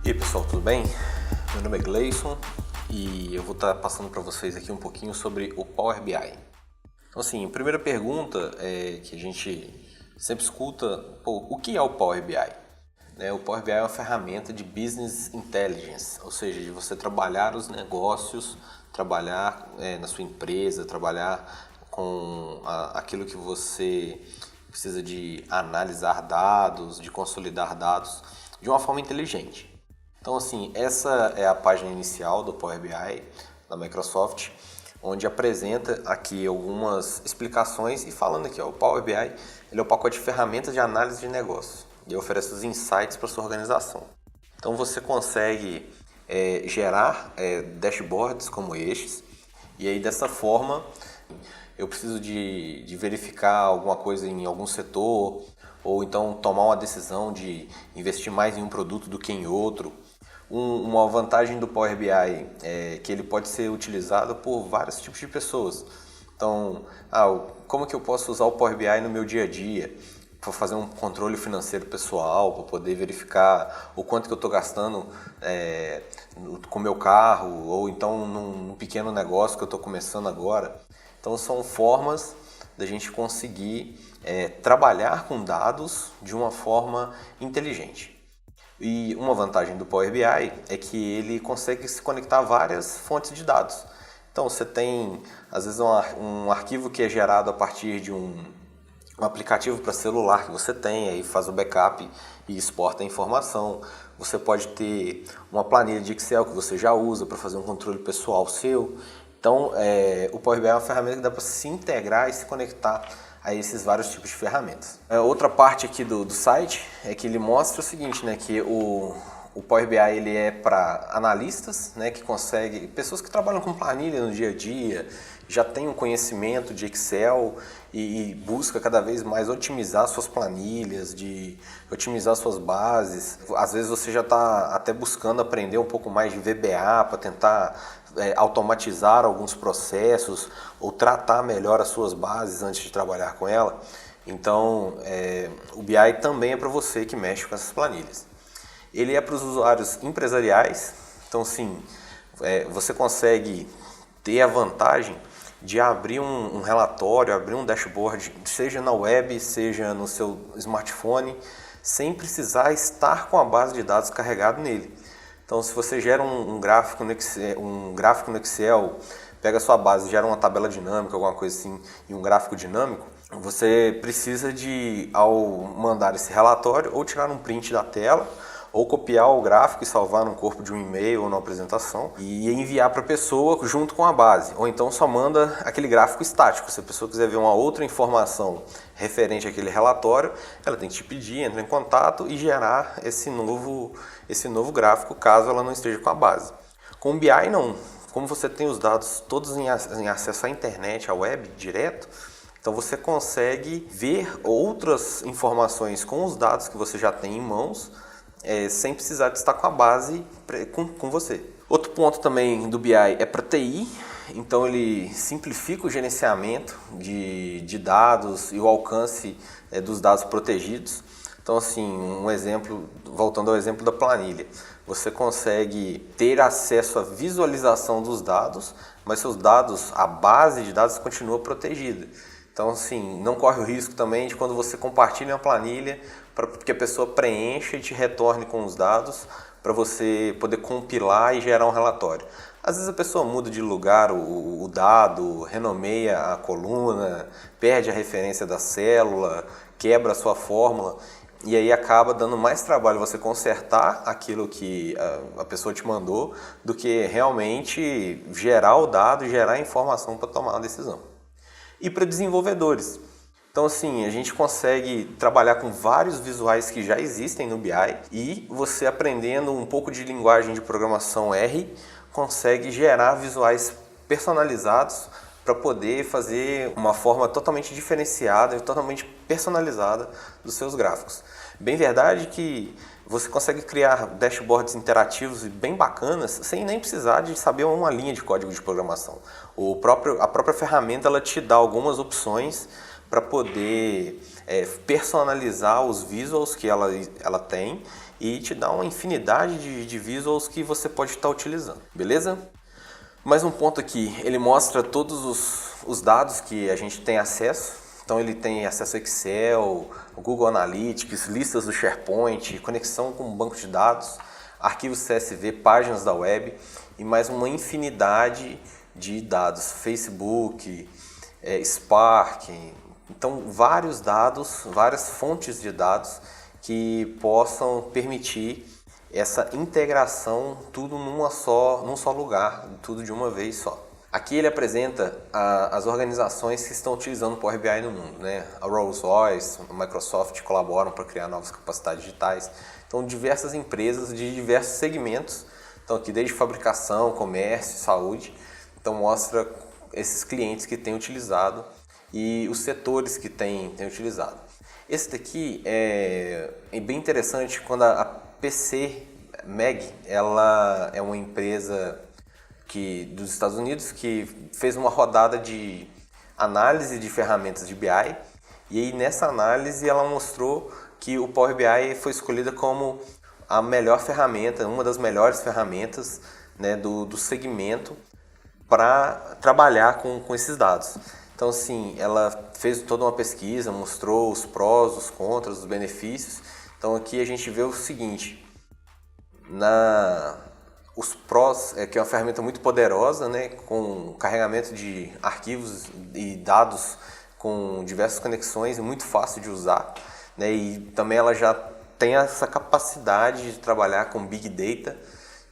E aí pessoal, tudo bem? Meu nome é Gleison e eu vou estar passando para vocês aqui um pouquinho sobre o Power BI. Então assim, a primeira pergunta é que a gente sempre escuta, o que é o Power BI? O Power BI é uma ferramenta de Business Intelligence, ou seja, de você trabalhar os negócios, trabalhar na sua empresa, trabalhar com aquilo que você precisa de analisar dados, de consolidar dados de uma forma inteligente. Então, assim, essa é a página inicial do Power BI da Microsoft, onde apresenta aqui algumas explicações e falando aqui, o Power BI ele é o pacote de ferramentas de análise de negócios e oferece os insights para sua organização. Então, você consegue gerar dashboards como estes e aí dessa forma eu preciso de verificar alguma coisa em algum setor ou então tomar uma decisão de investir mais em um produto do que em outro. Uma vantagem do Power BI é que ele pode ser utilizado por vários tipos de pessoas. Então, como que eu posso usar o Power BI no meu dia a dia? Para fazer um controle financeiro pessoal, para poder verificar o quanto que eu estou gastando com o meu carro, ou então num pequeno negócio que eu estou começando agora. Então, são formas da gente conseguir trabalhar com dados de uma forma inteligente. E uma vantagem do Power BI é que ele consegue se conectar a várias fontes de dados. Então você tem, às vezes, um arquivo que é gerado a partir de um aplicativo para celular que você tem, aí faz o backup e exporta a informação. Você pode ter uma planilha de Excel que você já usa para fazer um controle pessoal seu. Então o Power BI é uma ferramenta que dá para se integrar e se conectar a esses vários tipos de ferramentas. Outra parte aqui do site é que ele mostra o seguinte, que o Power BI ele é para analistas, que consegue, pessoas que trabalham com planilha no dia a dia, já tem um conhecimento de Excel e busca cada vez mais otimizar suas planilhas, de otimizar suas bases. Às vezes você já está até buscando aprender um pouco mais de VBA para tentar automatizar alguns processos ou tratar melhor as suas bases antes de trabalhar com ela. Então, o BI também é para você que mexe com essas planilhas. Ele é para os usuários empresariais, então sim, você consegue ter a vantagem de abrir um relatório, abrir um dashboard, seja na web, seja no seu smartphone, sem precisar estar com a base de dados carregado nele. Então, se você gera um gráfico no Excel, pega a sua base, gera uma tabela dinâmica, alguma coisa assim, e um gráfico dinâmico, você precisa de, ao mandar esse relatório, ou tirar um print da tela, ou copiar o gráfico e salvar no corpo de um e-mail ou numa apresentação e enviar para a pessoa junto com a base. Ou então só manda aquele gráfico estático. Se a pessoa quiser ver uma outra informação referente àquele relatório, ela tem que te pedir, entrar em contato e gerar esse novo gráfico caso ela não esteja com a base. Com o BI não. Como você tem os dados todos em acesso à internet, à web, direto, então você consegue ver outras informações com os dados que você já tem em mãos, sem precisar de estar com a base com você. Outro ponto também do BI é para TI, então ele simplifica o gerenciamento de dados e o alcance dos dados protegidos. Então assim, um exemplo, voltando ao exemplo da planilha, você consegue ter acesso à visualização dos dados, mas seus dados, a base de dados continua protegida. Então assim, não corre o risco também de quando você compartilha uma planilha, para que a pessoa preencha e te retorne com os dados para você poder compilar e gerar um relatório. Às vezes a pessoa muda de lugar o dado, renomeia a coluna, perde a referência da célula, quebra a sua fórmula e aí acaba dando mais trabalho você consertar aquilo que a pessoa te mandou do que realmente gerar o dado e gerar a informação para tomar uma decisão. E para desenvolvedores. Então assim, a gente consegue trabalhar com vários visuais que já existem no BI e você aprendendo um pouco de linguagem de programação R, consegue gerar visuais personalizados para poder fazer uma forma totalmente diferenciada e totalmente personalizada dos seus gráficos. Bem verdade que você consegue criar dashboards interativos e bem bacanas sem nem precisar de saber uma linha de código de programação. A própria ferramenta ela te dá algumas opções para poder personalizar os visuals que ela tem e te dar uma infinidade de visuals que você pode estar utilizando, beleza? Mais um ponto aqui, ele mostra todos os dados que a gente tem acesso. Então ele tem acesso ao Excel, Google Analytics, listas do SharePoint, conexão com um banco de dados, arquivos CSV, páginas da web e mais uma infinidade de dados, Facebook, Spark. Então vários dados, várias fontes de dados que possam permitir essa integração, tudo num só lugar, tudo de uma vez só. Aqui ele apresenta as organizações que estão utilizando o Power BI no mundo, né? A Rolls-Royce, a Microsoft colaboram para criar novas capacidades digitais. Então diversas empresas de diversos segmentos, então aqui desde fabricação, comércio, saúde, então mostra esses clientes que têm utilizado e os setores que têm utilizado. Esse daqui é bem interessante quando a PC Mag, ela é uma empresa dos Estados Unidos que fez uma rodada de análise de ferramentas de BI e aí nessa análise ela mostrou que o Power BI foi escolhida como a melhor ferramenta, uma das melhores ferramentas, né, do segmento para trabalhar com esses dados. Então, assim, ela fez toda uma pesquisa, mostrou os prós, os contras, os benefícios. Então, aqui a gente vê o seguinte, os prós é que é uma ferramenta muito poderosa, né, com carregamento de arquivos e dados com diversas conexões, muito fácil de usar, né, e também ela já tem essa capacidade de trabalhar com Big Data,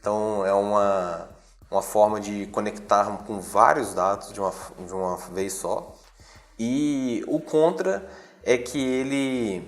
então é uma forma de conectar com vários dados de uma vez só. E o contra é que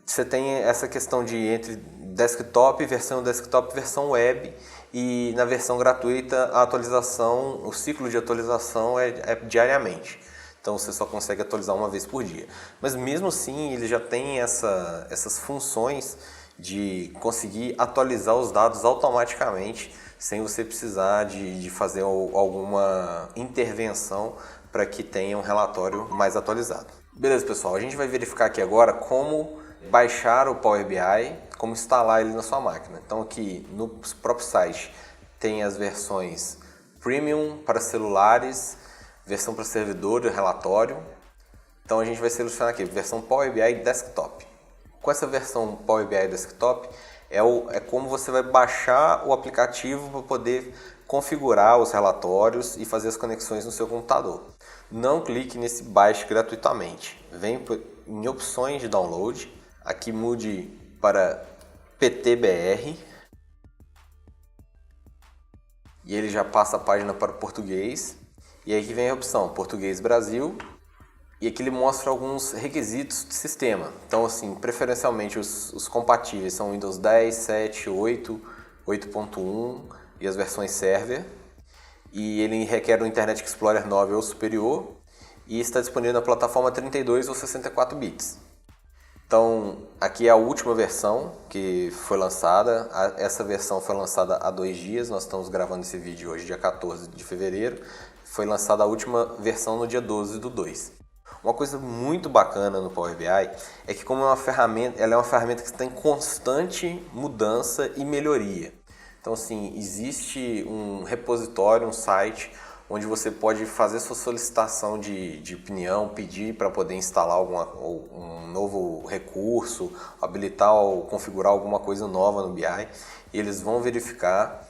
você tem essa questão de entre desktop, versão web, e na versão gratuita a atualização, o ciclo de atualização é diariamente. Então você só consegue atualizar uma vez por dia. Mas mesmo assim ele já tem essas funções de conseguir atualizar os dados automaticamente sem você precisar de fazer alguma intervenção para que tenha um relatório mais atualizado. Beleza, pessoal, a gente vai verificar aqui agora como baixar o Power BI, como instalar ele na sua máquina. Então aqui no próprio site tem as versões Premium para celulares, versão para servidor e relatório. Então a gente vai selecionar aqui, versão Power BI Desktop. Com essa versão Power BI Desktop, é como você vai baixar o aplicativo para poder configurar os relatórios e fazer as conexões no seu computador. Não clique nesse baixe gratuitamente. Vem em opções de download, aqui mude para PTBR e ele já passa a página para o português. E aí que vem a opção Português Brasil. E aqui ele mostra alguns requisitos de sistema. Então, assim, preferencialmente os compatíveis são Windows 10, 7, 8, 8.1 e as versões server. E ele requer um Internet Explorer 9 ou superior e está disponível na plataforma 32 ou 64 bits. Então, aqui é a última versão que foi lançada. Essa versão foi lançada há 2 dias. Nós estamos gravando esse vídeo hoje, dia 14 de fevereiro. Foi lançada a última versão no dia 12/2. Uma coisa muito bacana no Power BI é que como ela é uma ferramenta que está em constante mudança e melhoria. Então, assim, existe um repositório, um site, onde você pode fazer sua solicitação de opinião, pedir para poder instalar um novo recurso, habilitar ou configurar alguma coisa nova no BI, e eles vão verificar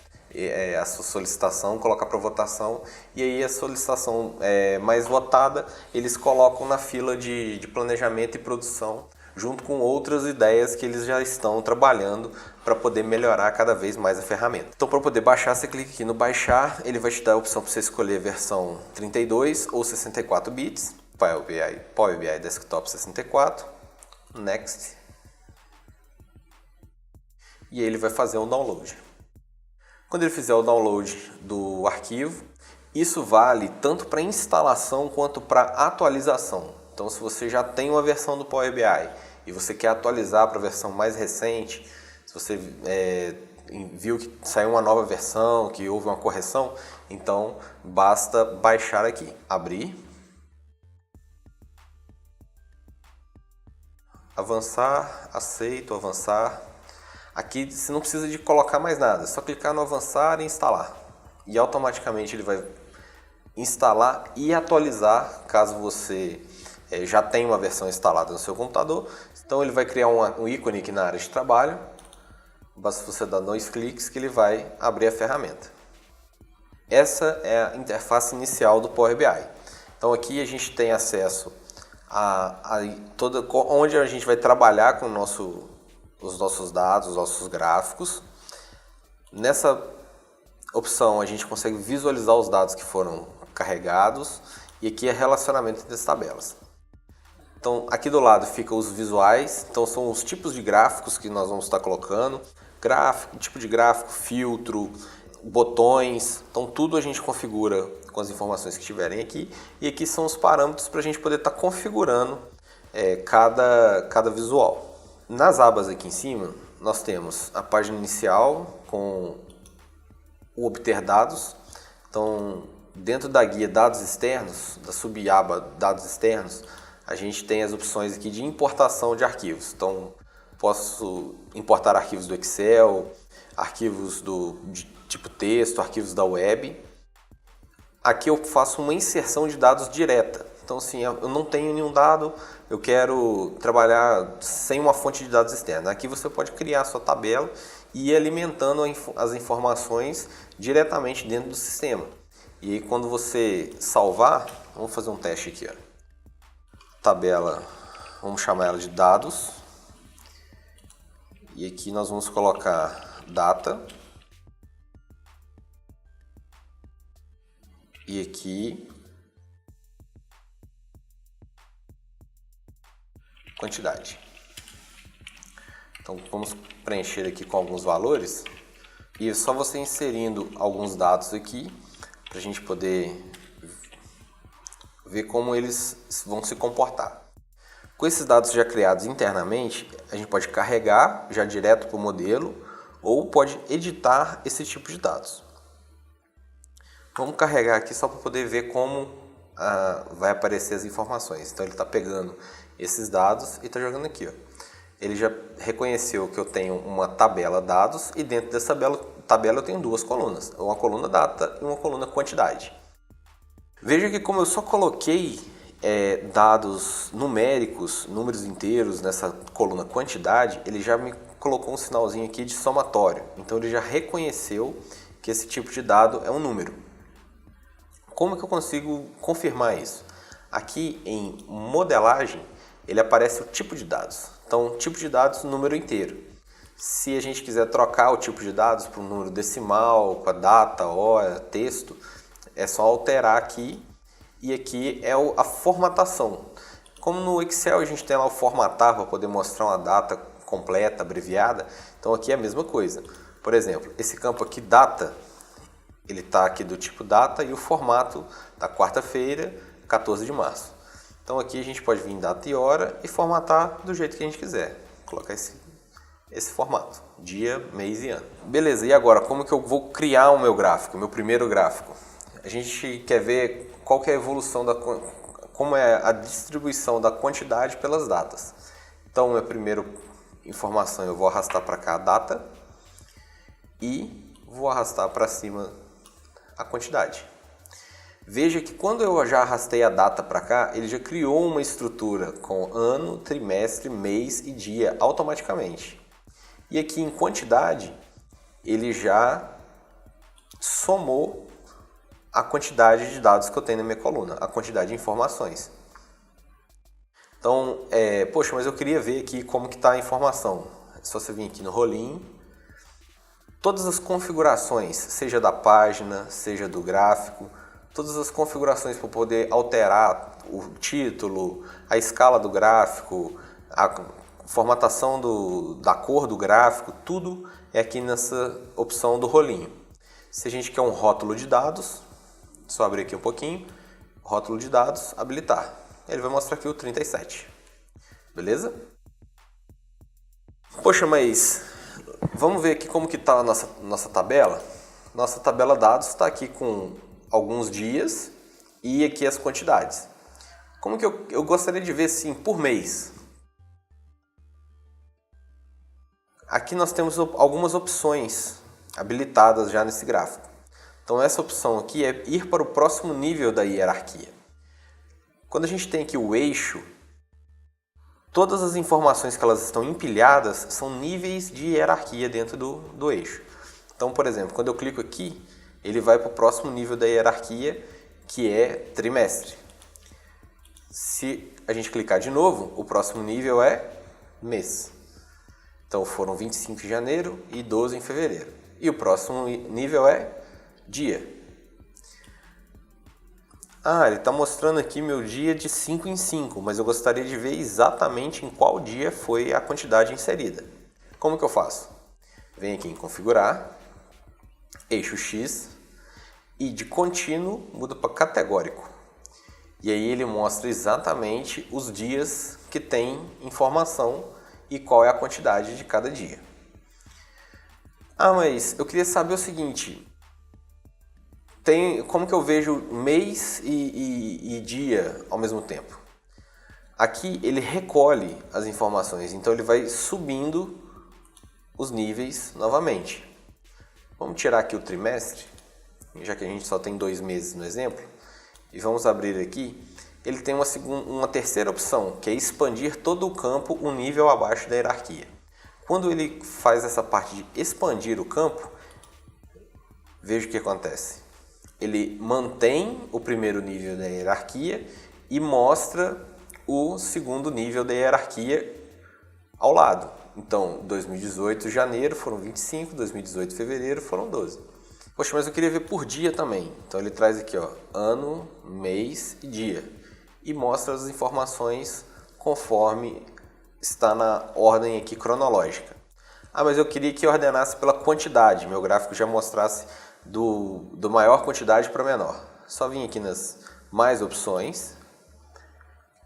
a sua solicitação, colocar para votação, e aí a solicitação mais votada eles colocam na fila de planejamento e produção, junto com outras ideias que eles já estão trabalhando para poder melhorar cada vez mais a ferramenta. Então, para poder baixar, você clica aqui no baixar, ele vai te dar a opção para você escolher a versão 32 ou 64 bits, Power BI Desktop 64, Next, e ele vai fazer um download. Quando ele fizer o download do arquivo, isso vale tanto para instalação quanto para atualização. Então, se você já tem uma versão do Power BI e você quer atualizar para a versão mais recente, se você viu que saiu uma nova versão, que houve uma correção, então basta baixar aqui, abrir. avançar, aceito, avançar. Aqui você não precisa de colocar mais nada, é só clicar no avançar e instalar. E automaticamente ele vai instalar e atualizar, caso você já tenha uma versão instalada no seu computador. Então ele vai criar um ícone aqui na área de trabalho. Basta você dar 2 cliques que ele vai abrir a ferramenta. Essa é a interface inicial do Power BI. Então aqui a gente tem acesso a onde a gente vai trabalhar com os nossos dados, os nossos gráficos. Nessa opção a gente consegue visualizar os dados que foram carregados e aqui é relacionamento entre as tabelas. Então aqui do lado ficam os visuais, então são os tipos de gráficos que nós vamos estar colocando, tipo de gráfico, filtro, botões, então tudo a gente configura com as informações que tiverem aqui, e aqui são os parâmetros para a gente poder estar configurando cada visual. Nas abas aqui em cima nós temos a página inicial com o obter dados, então dentro da guia dados externos, da subaba dados externos, a gente tem as opções aqui de importação de arquivos. Então, posso importar arquivos do Excel, arquivos de tipo texto, arquivos da web. Aqui eu faço uma inserção de dados direta. Então, assim, eu não tenho nenhum dado, eu quero trabalhar sem uma fonte de dados externa. Aqui você pode criar a sua tabela e ir alimentando as informações diretamente dentro do sistema. E aí, quando você salvar, vamos fazer um teste aqui, ó. Tabela, vamos chamar ela de dados, e aqui nós vamos colocar data, e aqui quantidade. Então vamos preencher aqui com alguns valores, e é só você inserindo alguns dados aqui para a gente poder ver como eles vão se comportar. Com esses dados já criados internamente, a gente pode carregar já direto para o modelo ou pode editar esse tipo de dados. Vamos carregar aqui só para poder ver como vai aparecer as informações. Então ele está pegando esses dados e está jogando aqui, ó. Ele já reconheceu que eu tenho uma tabela dados e dentro dessa tabela eu tenho 2 colunas, uma coluna data e uma coluna quantidade. Veja que como eu só coloquei dados numéricos, números inteiros nessa coluna quantidade, ele já me colocou um sinalzinho aqui de somatório. Então ele já reconheceu que esse tipo de dado é um número. Como que eu consigo confirmar isso? Aqui em modelagem, ele aparece o tipo de dados. Então, tipo de dados, número inteiro. Se a gente quiser trocar o tipo de dados para um número decimal, com a data, hora, texto, é só alterar aqui, e aqui é a formatação. Como no Excel a gente tem lá o formatar para poder mostrar uma data completa, abreviada, então aqui é a mesma coisa. Por exemplo, esse campo aqui, data, ele está aqui do tipo data e o formato da quarta-feira, 14 de março. Então aqui a gente pode vir em data e hora e formatar do jeito que a gente quiser. Colocar esse formato, dia, mês e ano. Beleza, e agora como que eu vou criar o meu gráfico, o meu primeiro gráfico? A gente quer ver qual que é a evolução como é a distribuição da quantidade pelas datas. Então, a primeira informação eu vou arrastar para cá a data e vou arrastar para cima a quantidade. Veja que quando eu já arrastei a data para cá, ele já criou uma estrutura com ano, trimestre, mês e dia automaticamente. E aqui em quantidade, ele já somou a quantidade de dados que eu tenho na minha coluna, a quantidade de informações. Então, poxa, mas eu queria ver aqui como que está a informação. É só você vir aqui no rolinho. Todas as configurações, seja da página, seja do gráfico, todas as configurações para poder alterar o título, a escala do gráfico, a formatação da cor do gráfico, tudo é aqui nessa opção do rolinho. Se a gente quer um rótulo de dados, só abrir aqui um pouquinho, rótulo de dados, habilitar. Ele vai mostrar aqui o 37. Beleza? Poxa, mas vamos ver aqui como que está a nossa tabela. Nossa tabela dados está aqui com alguns dias e aqui as quantidades. Como que eu gostaria de ver assim por mês? Aqui nós temos algumas opções habilitadas já nesse gráfico. Então essa opção aqui é ir para o próximo nível da hierarquia. Quando a gente tem aqui o eixo, todas as informações que elas estão empilhadas são níveis de hierarquia dentro do eixo. Então, por exemplo, quando eu clico aqui, ele vai para o próximo nível da hierarquia, que é trimestre. Se a gente clicar de novo, o próximo nível é mês. Então foram 25 em janeiro e 12 em fevereiro. E o próximo nível é dia. Ele está mostrando aqui meu dia de 5 em 5, mas eu gostaria de ver exatamente em qual dia foi a quantidade inserida. Como que eu faço? Venho aqui em configurar, eixo X, e de contínuo muda para categórico. E aí ele mostra exatamente os dias que tem informação e qual é a quantidade de cada dia. Mas eu queria saber o seguinte, como que eu vejo mês e dia ao mesmo tempo? Aqui ele recolhe as informações, então ele vai subindo os níveis novamente. Vamos tirar aqui o trimestre, já que a gente só tem 2 meses no exemplo, e vamos abrir aqui. Ele tem uma terceira opção, que é expandir todo o campo um nível abaixo da hierarquia. Quando ele faz essa parte de expandir o campo, veja o que acontece. Ele mantém o primeiro nível da hierarquia e mostra o segundo nível da hierarquia ao lado. Então, 2018 janeiro foram 25, 2018 fevereiro foram 12. Poxa, mas eu queria ver por dia também. Então ele traz aqui, ano, mês e dia. E mostra as informações conforme está na ordem aqui cronológica. Mas eu queria que ordenasse pela quantidade. Meu gráfico já mostrasse do maior quantidade para menor. Só vim aqui nas mais opções,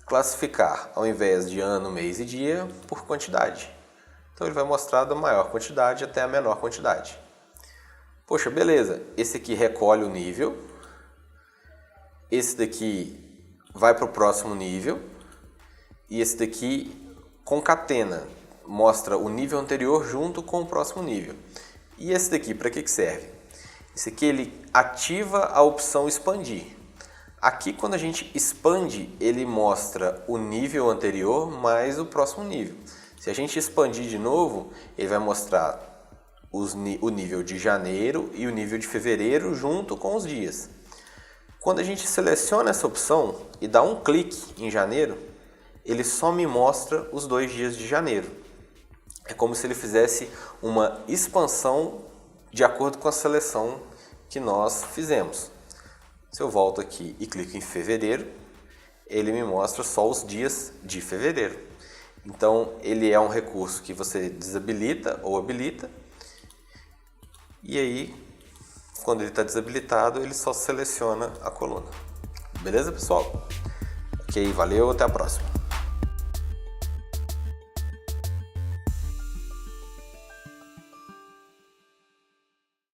classificar ao invés de ano, mês e dia por quantidade. Então ele vai mostrar da maior quantidade até a menor quantidade. Poxa, beleza, esse aqui recolhe o nível, esse daqui vai para o próximo nível e esse daqui concatena, mostra o nível anterior junto com o próximo nível. E esse daqui para que serve? Esse aqui ele ativa a opção expandir. Aqui quando a gente expande, ele mostra o nível anterior mais o próximo nível. Se a gente expandir de novo, ele vai mostrar o nível de janeiro e o nível de fevereiro junto com os dias. Quando a gente seleciona essa opção e dá um clique em janeiro, ele só me mostra os 2 dias de janeiro. É como se ele fizesse uma expansão de acordo com a seleção que nós fizemos. Se eu volto aqui e clico em fevereiro, ele me mostra só os dias de fevereiro. Então ele é um recurso que você desabilita ou habilita. E aí, quando ele está desabilitado, ele só seleciona a coluna. Beleza, pessoal? Ok, valeu, até a próxima.